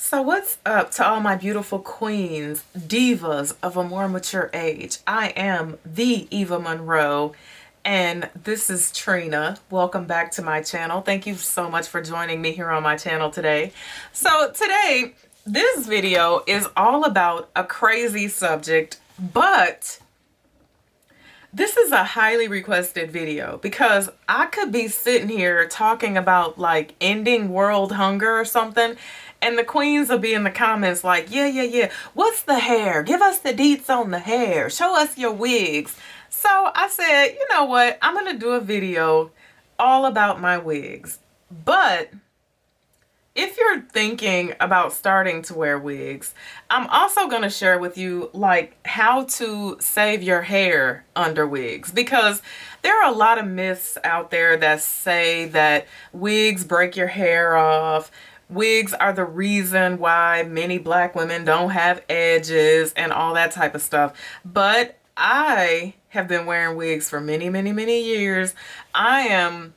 So what's up to all my beautiful queens, divas of a more mature age? I am the Eva Monroe, and this is Trina. Welcome back to my channel. Thank you so much for joining me here on my channel today. So today, this video is all about a crazy subject, but this is a highly requested video because I could be sitting here talking about like ending world hunger or something, and the queens will be in the comments like, yeah. What's the hair? Give us the deets on the hair. Show us your wigs. So I said, you know what? I'm going to do a video all about my wigs. But if you're thinking about starting to wear wigs, I'm also going to share with you like how to save your hair under wigs, because there are a lot of myths out there that say that wigs break your hair off. Wigs are the reason why many black women don't have edges and all that type of stuff. But I have been wearing wigs for many years. I am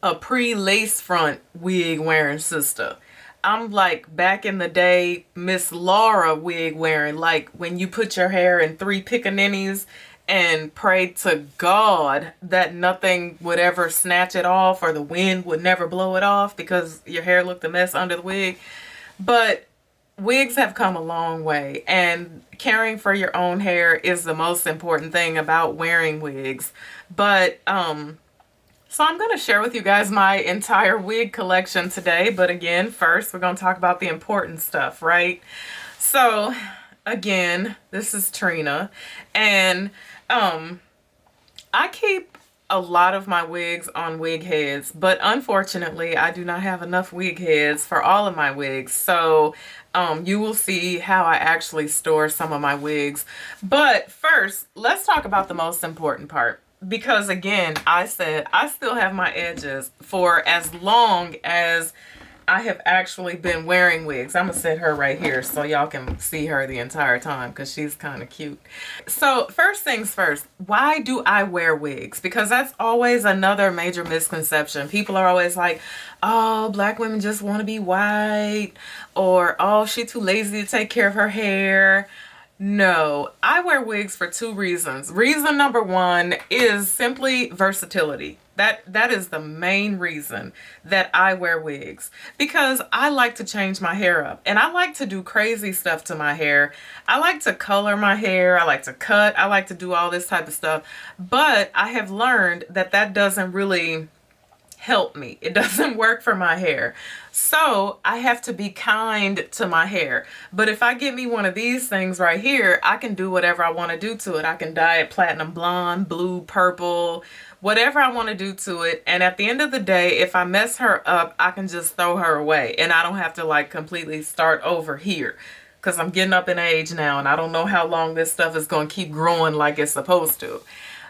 a pre-lace front wig wearing sister. I'm like back in the day, Miss Laura wig wearing, like when you put your hair in 3 pickaninnies and pray to God that nothing would ever snatch it off or the wind would never blow it off because your hair looked a mess under the wig. But wigs have come a long way, and caring for your own hair is the most important thing about wearing wigs. But so I'm going to share with you guys my entire wig collection today. But again, first we're going to talk about the important stuff, right? So again, this is Trina, and I keep a lot of my wigs on wig heads, but unfortunately I do not have enough wig heads for all of my wigs. So you will see how I actually store some of my wigs. But first, let's talk about the most important part. Because again, I said I still have my edges for as long as I have actually been wearing wigs. I'm gonna set her right here so y'all can see her the entire time because she's kind of cute. So first things first, why do I wear wigs? Because that's always another major misconception. People are always like, oh, black women just want to be white, or oh, she's too lazy to take care of her hair. No, I wear wigs for 2 reasons. Reason number 1 is simply versatility. That is the main reason that I wear wigs, because I like to change my hair up and I like to do crazy stuff to my hair. I like to color my hair. I like to cut. I like to do all this type of stuff. But I have learned that that doesn't really help me. It doesn't work for my hair. So I have to be kind to my hair. But if I get me one of these things right here, I can do whatever I want to do to it. I can dye it platinum blonde, blue, purple, whatever I want to do to it. And at the end of the day, if I mess her up, I can just throw her away and I don't have to like completely start over here, because I'm getting up in age now and I don't know how long this stuff is going to keep growing like it's supposed to.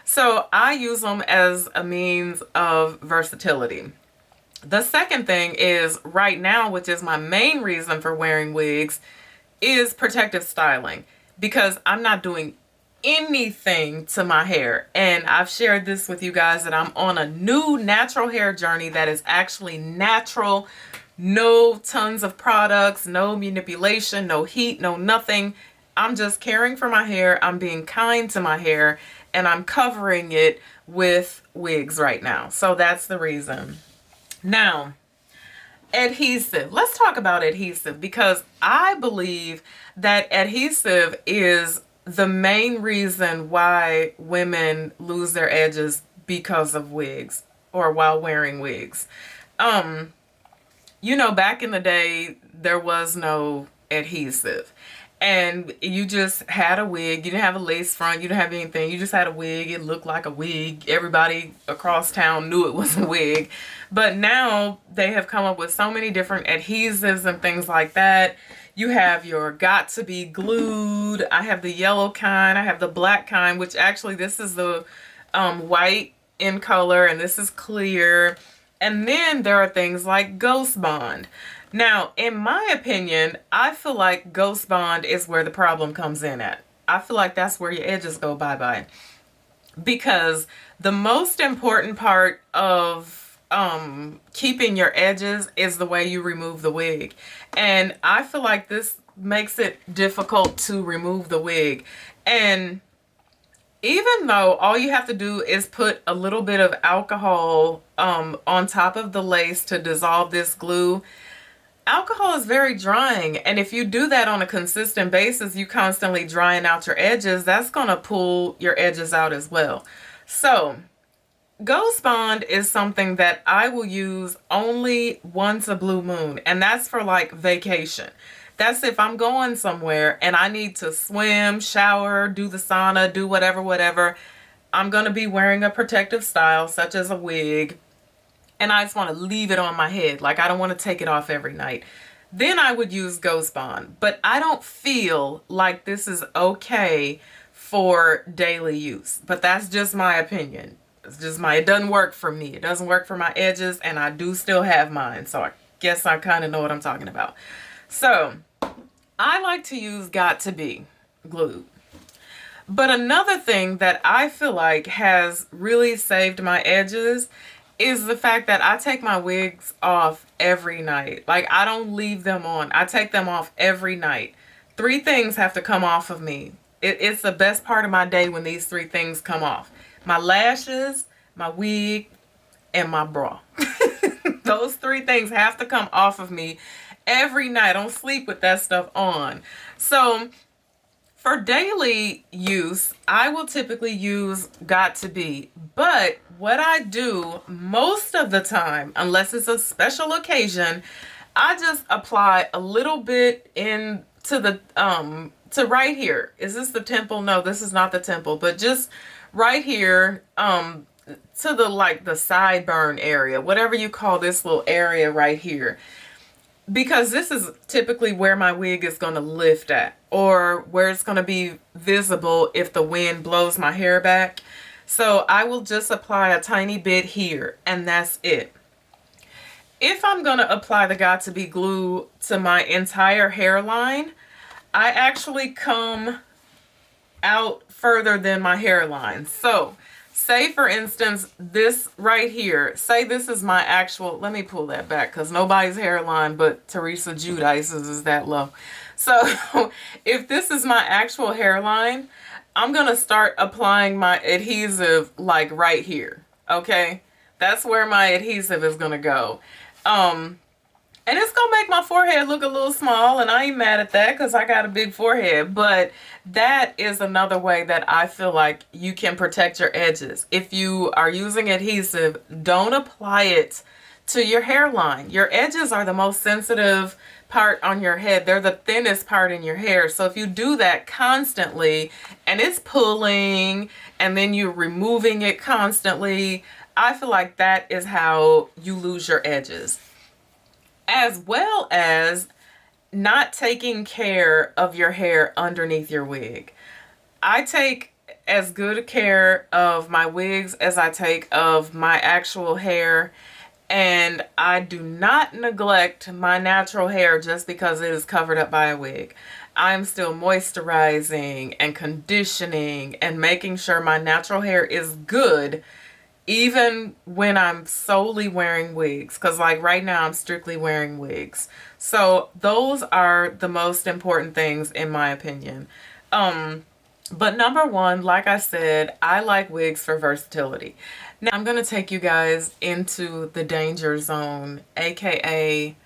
So I use them as a means of versatility. The second thing is right now, which is my main reason for wearing wigs, is protective styling, because I'm not doing anything to my hair. And I've shared this with you guys that I'm on a new natural hair journey that is actually natural. No tons of products, no manipulation, no heat, no nothing. I'm just caring for my hair. I'm being kind to my hair, and I'm covering it with wigs right now. So that's the reason. Now, adhesive. Let's talk about adhesive, because I believe that adhesive is the main reason why women lose their edges because of wigs or while wearing wigs. You know, back in the day, there was no adhesive. And you just had a wig. You didn't have a lace front. You didn't have anything. You just had a wig. It looked like a wig. Everybody across town knew it was a wig. But now they have come up with so many different adhesives and things like that. You have your got to be glued. I have the yellow kind. I have the black kind, which actually this is the white in color and this is clear. And then there are things like Ghost Bond. Now, in my opinion, I feel like Ghost Bond is where the problem comes in at. I feel like that's where your edges go bye-bye. Because the most important part of keeping your edges is the way you remove the wig. And I feel like this makes it difficult to remove the wig. And even though all you have to do is put a little bit of alcohol on top of the lace to dissolve this glue, alcohol is very drying. And if you do that on a consistent basis, you constantly drying out your edges, that's going to pull your edges out as well. So Ghost Bond is something that I will use only once a blue moon, and that's for like vacation. That's if I'm going somewhere and I need to swim, shower, do the sauna, do whatever. I'm going to be wearing a protective style such as a wig, and I just want to leave it on my head. Like, I don't want to take it off every night. Then I would use Ghost Bond. But I don't feel like this is okay for daily use. But that's just my opinion. It's just it doesn't work for me. It doesn't work for my edges, and I do still have mine. So I guess I kind of know what I'm talking about. So I like to use Got To Be glue. But another thing that I feel like has really saved my edges is the fact that I take my wigs off every night. Like, I don't leave them on. I take them off every night. 3 things have to come off of me. It's the best part of my day when these 3 things come off. My lashes, my wig, and my bra. Those 3 things have to come off of me every night. I don't sleep with that stuff on. So for daily use, I will typically use Got To Be. But what I do most of the time, unless it's a special occasion, I just apply a little bit into the to right here. Is this the temple? No, this is not the temple, but just right here to the the sideburn area, whatever you call this little area right here. Because this is typically where my wig is going to lift at, or where it's going to be visible if the wind blows my hair back. So I will just apply a tiny bit here, and that's it. If I'm going to apply the Got To Be glue to my entire hairline, I actually come out further than my hairline. So say, for instance, this right here, say this is my actual, let me pull that back because nobody's hairline but Teresa Giudice's is that low. So if this is my actual hairline, I'm going to start applying my adhesive like right here. Okay. That's where my adhesive is going to go. And it's going to make my forehead look a little small, and I ain't mad at that because I got a big forehead. But that is another way that I feel like you can protect your edges. If you are using adhesive, don't apply it to your hairline. Your edges are the most sensitive part on your head. They're the thinnest part in your hair. So if you do that constantly and it's pulling and then you're removing it constantly, I feel like that is how you lose your edges. As well as not taking care of your hair underneath your wig. I take as good care of my wigs as I take of my actual hair, and I do not neglect my natural hair just because it is covered up by a wig. I'm still moisturizing and conditioning and making sure my natural hair is good even when I'm solely wearing wigs, because like right now I'm strictly wearing wigs. So those are the most important things in my opinion. But number one, like I said, I like wigs for versatility. Now I'm going to take you guys into the danger zone, aka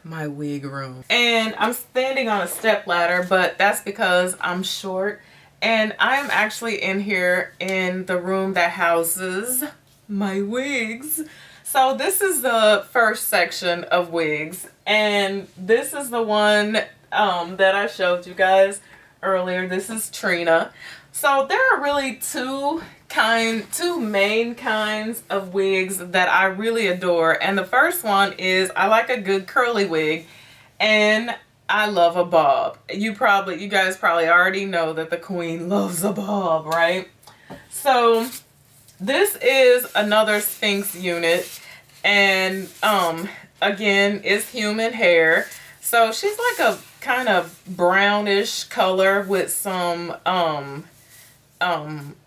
my wig room. And I'm standing on a step ladder, but that's because I'm short. And I am actually in here in the room that houses my wigs. So this is the first section of wigs. And this is the one that I showed you guys earlier. This is Trina. So there are really two main kinds of wigs that I really adore. And the first one is I like a good curly wig, and I love a bob. You guys probably already know that the queen loves a bob, right? So this is another Sphinx unit, and again, it's human hair. So she's like a kind of brownish color with some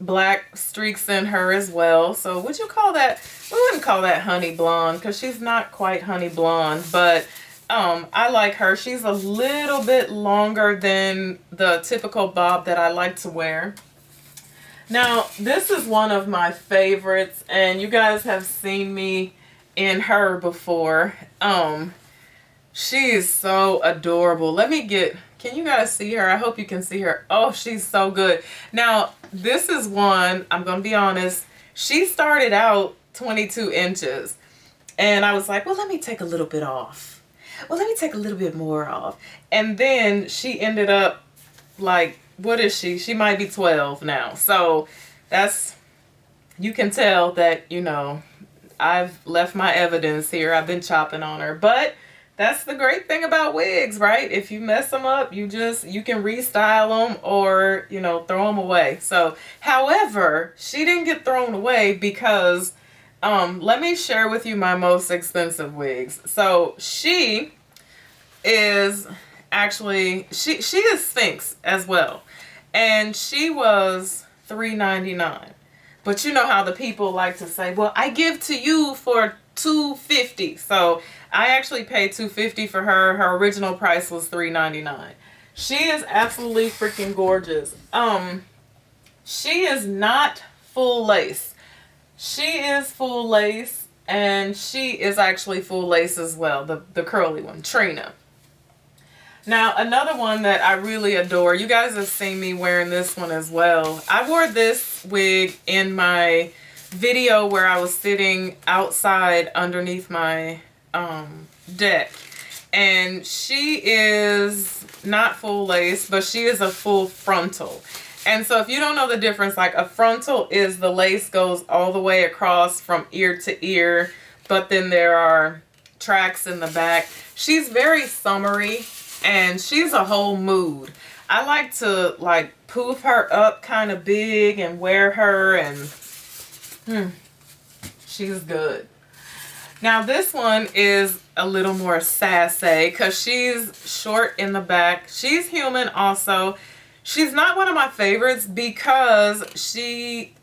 black streaks in her as well. So would you call that, we wouldn't call that honey blonde because she's not quite honey blonde, but I like her. She's a little bit longer than the typical bob that I like to wear. Now, this is one of my favorites, and you guys have seen me in her before. She is so adorable. Let me get, can you guys see her? I hope you can see her. Oh, she's so good. Now, this is one, I'm going to be honest, she started out 22 inches. And I was like, well, let me take a little bit off. Well, let me take a little bit more off. And then she ended up like, what is she? She might be 12 now. So that's, you can tell that, you know, I've left my evidence here. I've been chopping on her. But that's the great thing about wigs, right? If you mess them up, you can restyle them or, you know, throw them away. So, however, she didn't get thrown away because, let me share with you my most expensive wigs. So she is actually, she is Sphinx as well. And she was $3.99. But you know how the people like to say, well, I give to you for $2.50. So I actually paid $2.50 for her. Her original price was $3.99. She is absolutely freaking gorgeous. She is not full lace. She is full lace, and she is actually full lace as well, the curly one, Trina. Now, another one that I really adore, you guys have seen me wearing this one as well. I wore this wig in my video where I was sitting outside underneath my deck. And she is not full lace, but she is a full frontal. And so if you don't know the difference, like a frontal is the lace goes all the way across from ear to ear, but then there are tracks in the back. She's very summery. And she's a whole mood. I like to like poof her up kind of big and wear her, and she's good. Now this one is a little more sassy because she's short in the back. She's human also. She's not one of my favorites because she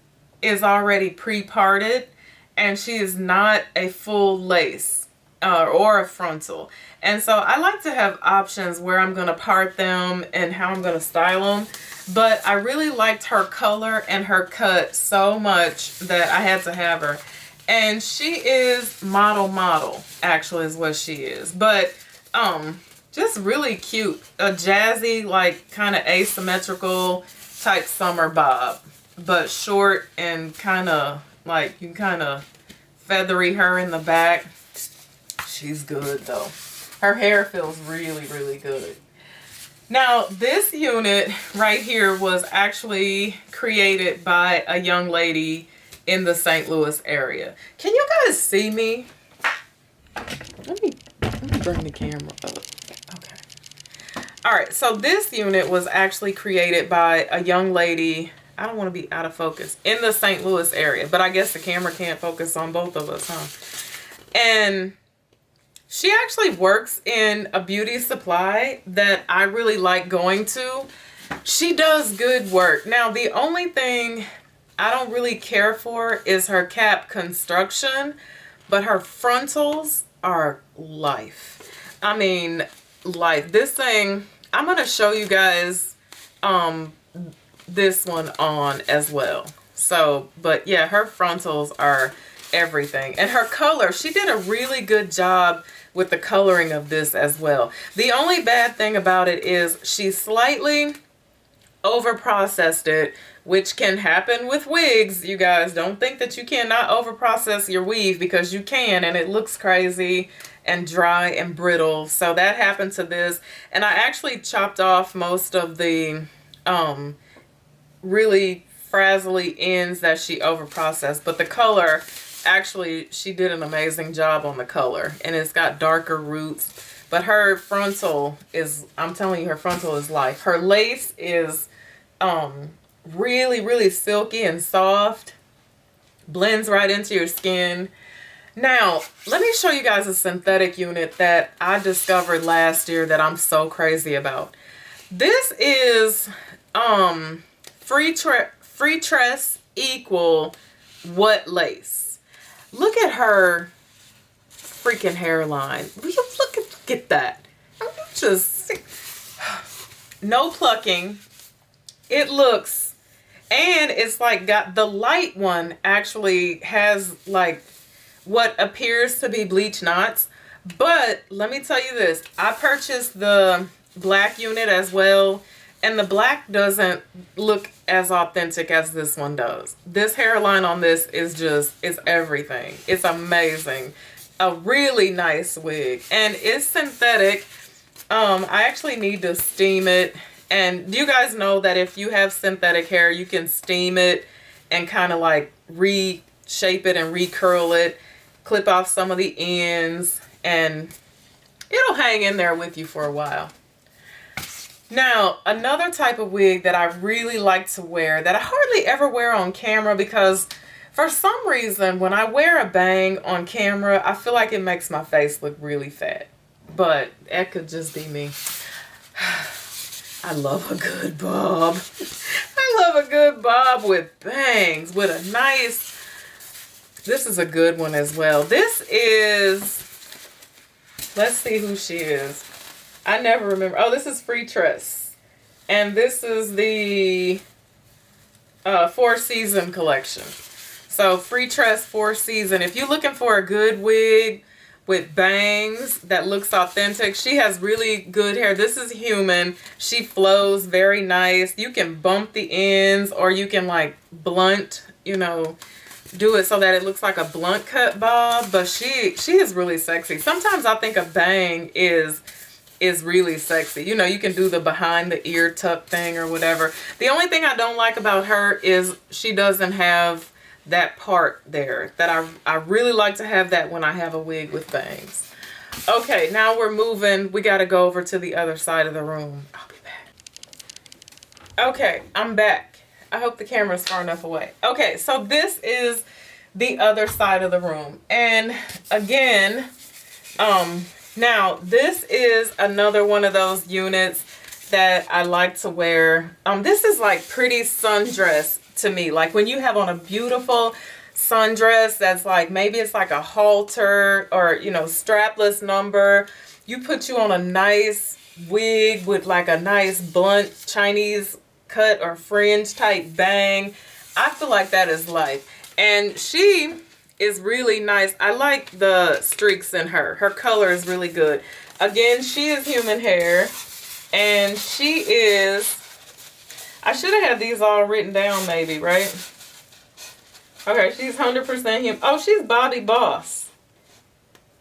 is already pre-parted and she is not a full lace or a frontal. And so I like to have options where I'm going to part them and how I'm going to style them. But I really liked her color and her cut so much that I had to have her. And she is model, actually is what she is. But just really cute. A jazzy, like kind of asymmetrical type summer bob. But short and kind of like, you kind of feathery her in the back. She's good though. Her hair feels really, really good. Now, this unit right here was actually created by a young lady in the St. Louis area. Can you guys see me? Let me bring the camera up. Okay. All right, so this unit was actually created by a young lady, I don't want to be out of focus, in the St. Louis area, but I guess the camera can't focus on both of us, huh? And she actually works in a beauty supply that I really like going to. She does good work. Now, the only thing I don't really care for is her cap construction, but her frontals are life. I mean, life. This thing, I'm going to show you guys this one on as well. So, but yeah, her frontals are everything. And her color, she did a really good job with the coloring of this as well. The only bad thing about it is she slightly over processed it, which can happen with wigs. You guys don't think that you cannot over process your weave, because you can, and it looks crazy and dry and brittle. So that happened to this, and I actually chopped off most of the really frazzly ends that she over processed, but the color, actually, she did an amazing job on the color, and it's got darker roots. But her frontal is, I'm telling you, her frontal is life. Her lace is really, really silky and soft. Blends right into your skin. Now, let me show you guys a synthetic unit that I discovered last year that I'm free tress equal what lace? Look at her freaking hairline. Look at that. Just no plucking. It looks, and it's like got the light one actually has like what appears to be bleach knots. But let me tell you this, I purchased the black unit as well, and the black doesn't look as authentic as this one does. This hairline on this is everything. It's amazing. A really nice wig, and it's synthetic. I actually need to steam it. And you guys know that if you have synthetic hair, you can steam it and kind of like reshape it and recurl it, clip off some of the ends, and it'll hang in there with you for a while. Now, another type of wig that I really like to wear that I hardly ever wear on camera, because for some reason when I wear a bang on camera, I feel like it makes my face look really fat. But that could just be me. I love a good bob. I love a good bob with bangs, with a nice, this is a good one as well. This is, let's see who she is. I never remember. Oh, this is Free Tress. And this is the 4-season collection. So Free Tress 4-season. If you're looking for a good wig with bangs that looks authentic, she has really good hair. This is human. She flows very nice. You can bump the ends, or you can like blunt, you know, do it so that it looks like a blunt cut bob. But she is really sexy. Sometimes I think a bang is really sexy. You know, you can do the behind the ear tuck thing or whatever. The only thing I don't like about her is she doesn't have that part there. That I really like to have that when I have a wig with bangs. Okay, now we're moving. We got to go over to the other side of the room. I'll be back. Okay, I'm back. I hope the camera's far enough away. Okay, so this is the other side of the room. And again, now this is another one of those units that I like to wear. This is like pretty sundress to me. Like when you have on a beautiful sundress that's like, maybe it's like a halter or, you know, strapless number. You put you on a nice wig with like a nice blunt Chinese cut or fringe type bang. I feel like that is life. And she is really nice. I like the streaks in her. Her color is really good. Again, she is human hair. And she is, I should have had these all written down maybe, right? Okay, she's 100% human. Oh, she's Bobby Boss.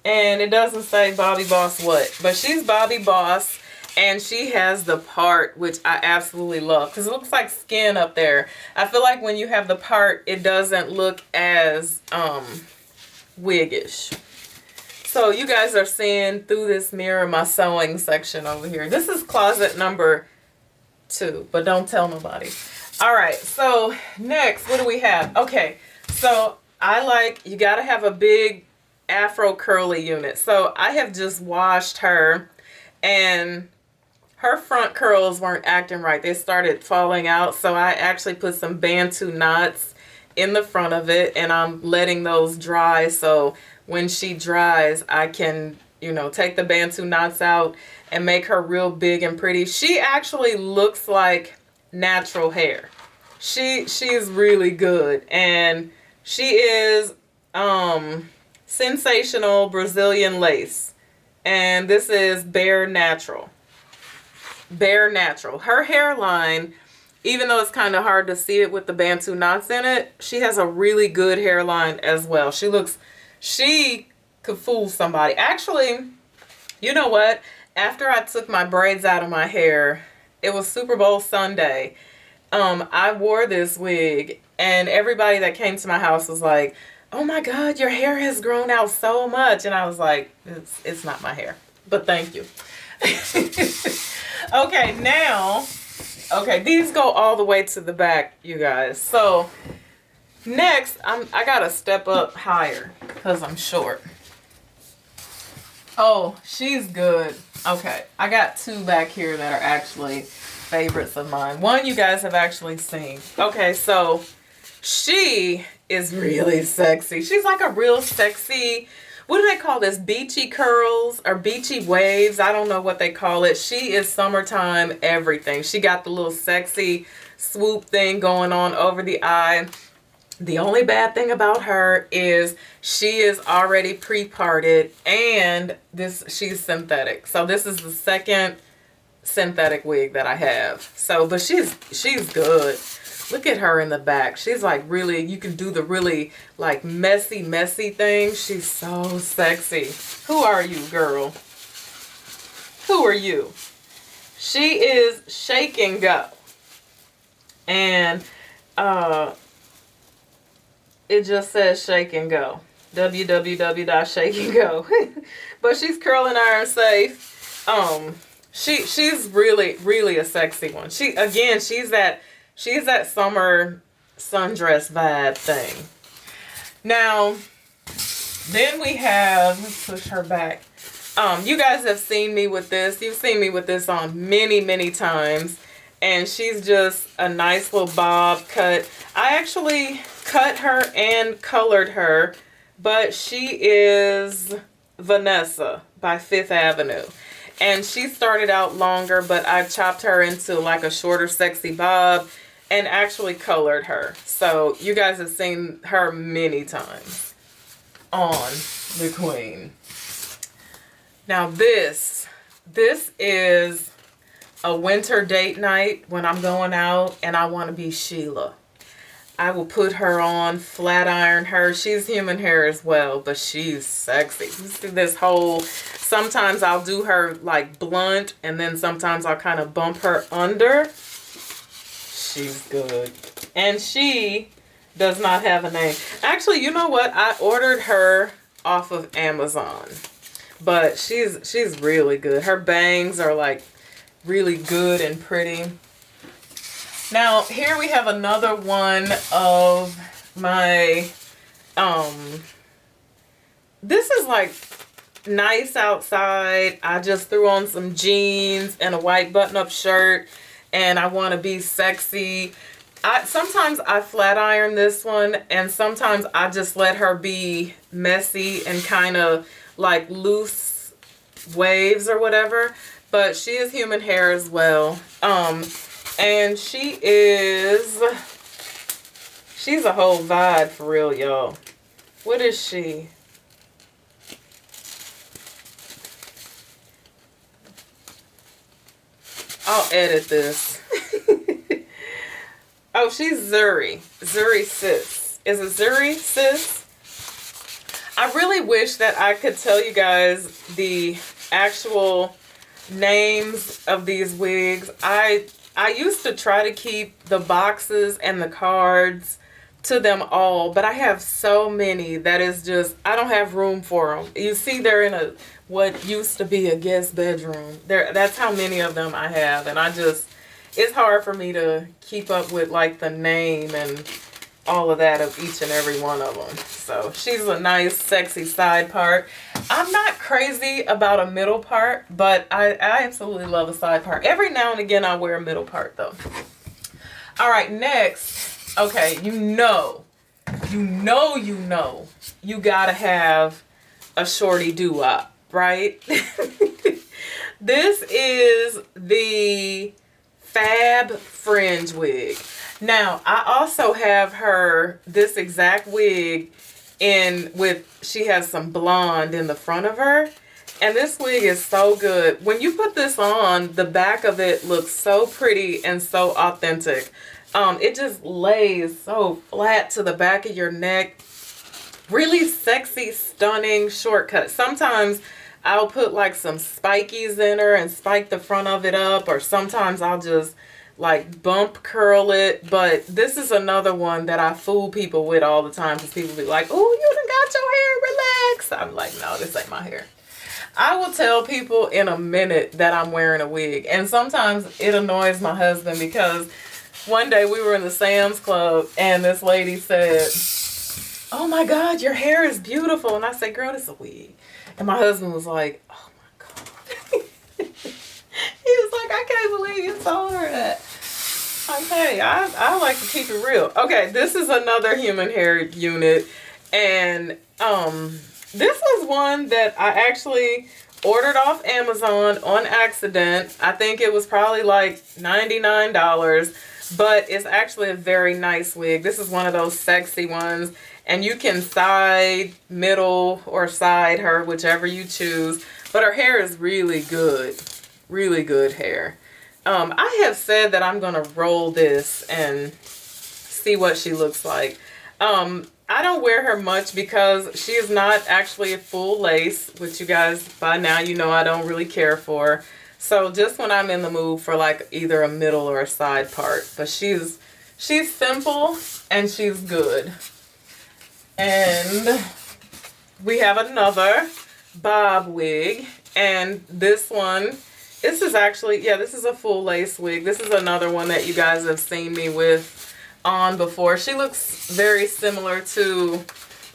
And it doesn't say Bobby Boss what. But she's Bobby Boss. And she has the part, which I absolutely love, because it looks like skin up there. I feel like when you have the part, it doesn't look as wiggish. So you guys are seeing through this mirror my sewing section over here. This is closet number 2, but don't tell nobody. All right, so next, what do we have? Okay, so you got to have a big Afro curly unit. So I have just washed her, and her front curls weren't acting right. They started falling out. So I actually put some Bantu knots in the front of it, and I'm letting those dry. So when she dries, I can, you know, take the Bantu knots out and make her real big and pretty. She actually looks like natural hair. She is really good. And she is sensational Brazilian lace. And this is Bare Natural. Bare Natural. Her hairline, even though it's kind of hard to see it with the Bantu knots in it, she has a really good hairline as well. She could fool somebody. Actually, you know what? After I took my braids out of my hair, it was Super Bowl Sunday. I wore this wig, and everybody that came to my house was like, "Oh my God, your hair has grown out so much." And I was like, it's not my hair, but thank you. Okay, now, okay, these go all the way to the back, you guys. So next, I gotta step up higher because I'm short. Oh, she's good. Okay, I got 2 back here that favorites of mine. One you guys have actually seen. Okay, so she is really sexy. She's like a real sexy, what do they call this? Beachy curls or beachy waves. I don't know what they call it. She is summertime everything. She got the little sexy swoop thing going on over the eye. The only bad thing about her is she is already pre-parted and she's synthetic. So this is the second synthetic wig that I have. So, but she's good. Look at her in the back. She's like really, you can do the really like messy thing. She's so sexy. Who are you, girl? Who are you? She is Shake and Go. And it just says Shake and Go. www.shakeandgo. But she's curling iron safe. She's really a sexy one. She's that summer sundress vibe thing. Now, then we have, let's push her back. You guys have seen me with this. You've seen me with this on many times. And she's just a nice little bob cut. I actually cut her and colored her, but she is Vanessa by Fifth Avenue. And she started out longer, but I chopped her into like a shorter, sexy bob and actually colored her. So you guys have seen her many times on the queen. Now this is a winter date night when I'm going out and I want to be Sheila. I will put her on, flat iron her. She's human hair as well, but she's sexy. You see this whole, sometimes I'll do her like blunt and then sometimes I'll kind of bump her under. She's good. And she does not have a name. Actually, you know what? I ordered her off of Amazon, but she's really good. Her bangs are like really good and pretty. Now, here we have another one of my, this is like nice outside. I just threw on some jeans and a white button-up shirt and I want to be sexy. Sometimes I flat iron this one and sometimes I just let her be messy and kind of like loose waves or whatever. But she is human hair as well. And she's a whole vibe for real, y'all. What is she? I'll edit this. Oh, she's Zuri. Zuri Sis. Is it Zuri Sis? I really wish that I could tell you guys the actual names of these wigs. I used to try to keep the boxes and the cards to them all, but I have so many that is just, I don't have room for them. You see, they're in what used to be a guest bedroom. That's how many of them I have, and it's hard for me to keep up with like the name and all of that of each and every one of them. So she's a nice, sexy side part. I'm not crazy about a middle part, but I absolutely love a side part. Every now and again, I wear a middle part though. All right, next. Okay, you gotta have a shorty doo-wop, right? This is the Fab Fringe wig. Now, I also have this exact wig she has some blonde in the front of her. And this wig is so good. When you put this on, the back of it looks so pretty and so authentic. It just lays so flat to the back of your neck. Really sexy, stunning shortcut. Sometimes I'll put like some spikies in her and spike the front of it up, or sometimes I'll just like bump curl it. But this is another one that I fool people with all the time, because people be like, oh, you done got your hair relaxed. I'm like, no, this ain't my hair. I will tell people in a minute that I'm wearing a wig, and sometimes it annoys my husband, because one day we were in the Sam's Club and this lady said, oh my God, your hair is beautiful. And I said, girl, this is a wig. And my husband was like, oh my God. He was like, I can't believe you told her that. Okay, I like to keep it real. Okay, this is another human hair unit. And this was one that I actually ordered off Amazon on accident. I think it was probably like $99, but it's actually a very nice wig. This is one of those sexy ones, and you can side, middle, or side her, whichever you choose. But her hair is really good hair. I have said that I'm gonna roll this and see what she looks like. I don't wear her much because she is not actually a full lace, which you guys by now you know I don't really care for. So just when I'm in the mood for like either a middle or a side part. But she's simple and she's good. And we have another bob wig, and this one, this is actually, yeah, this is a full lace wig. This is another one that you guys have seen me with on before. She looks very similar to,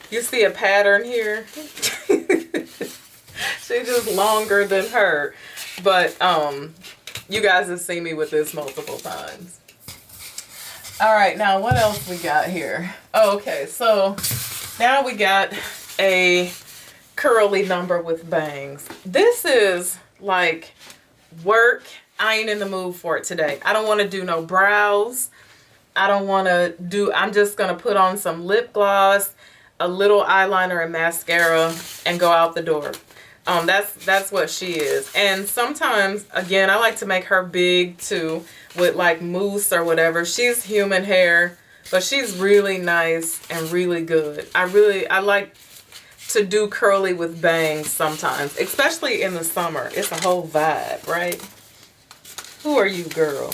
you see a pattern here? She's just longer than her. But you guys have seen me with this multiple times. All right, now what else we got here? Oh, okay, so now we got a curly number with bangs. This is like work. I ain't in the mood for it today. I don't want to do no brows. I don't want to do, I'm just going to put on some lip gloss, a little eyeliner and mascara, and go out the door. That's what she is. And sometimes, again, I like to make her big too, with like mousse or whatever. She's human hair, but she's really nice and really good. I like to do curly with bangs sometimes, especially in the summer. It's a whole vibe, right? Who are you, girl?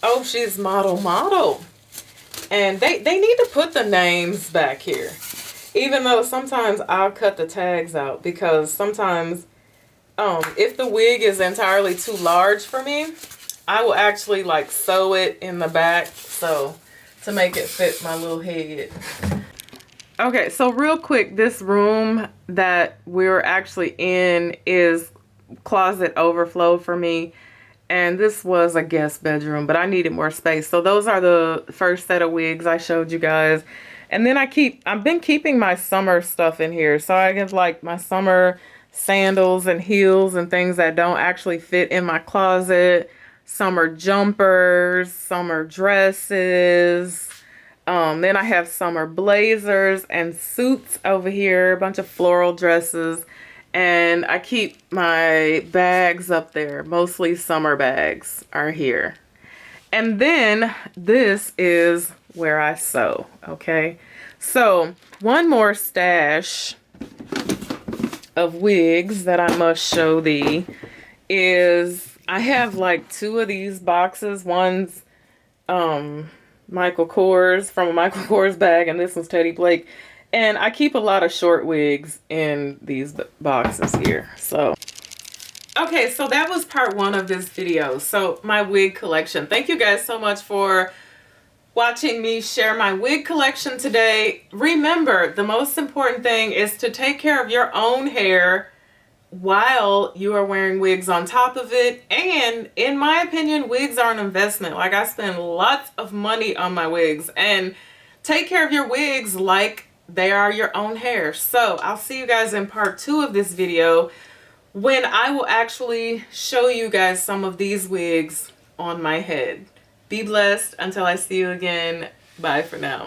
Oh, she's model. And they need to put the names back here. Even though sometimes I'll cut the tags out, because sometimes if the wig is entirely too large for me, I will actually like sew it in the back so to make it fit my little head. Okay, so real quick, this room that we're actually in is closet overflow for me. And this was a guest bedroom, but I needed more space. So those are the first set of wigs I showed you guys. And then I've been keeping my summer stuff in here. So I have like my summer sandals and heels and things that don't actually fit in my closet. Summer jumpers, summer dresses. Then I have summer blazers and suits over here, a bunch of floral dresses. And I keep my bags up there. Mostly summer bags are here. And then this is where I sew, okay? So one more stash of wigs that I must show thee is I have like 2 of these boxes. One's Michael Kors, from a Michael Kors bag, and this one's Teddy Blake. And I keep a lot of short wigs in these boxes here. So, okay, so that was part 1 of this video. So my wig collection. Thank you guys so much for watching me share my wig collection today. Remember, the most important thing is to take care of your own hair while you are wearing wigs on top of it. And in my opinion, wigs are an investment. Like, I spend lots of money on my wigs, and take care of your wigs like they are your own hair. So I'll see you guys in part 2 of this video, when I will actually show you guys some of these wigs on my head. Be blessed until I see you again. Bye for now.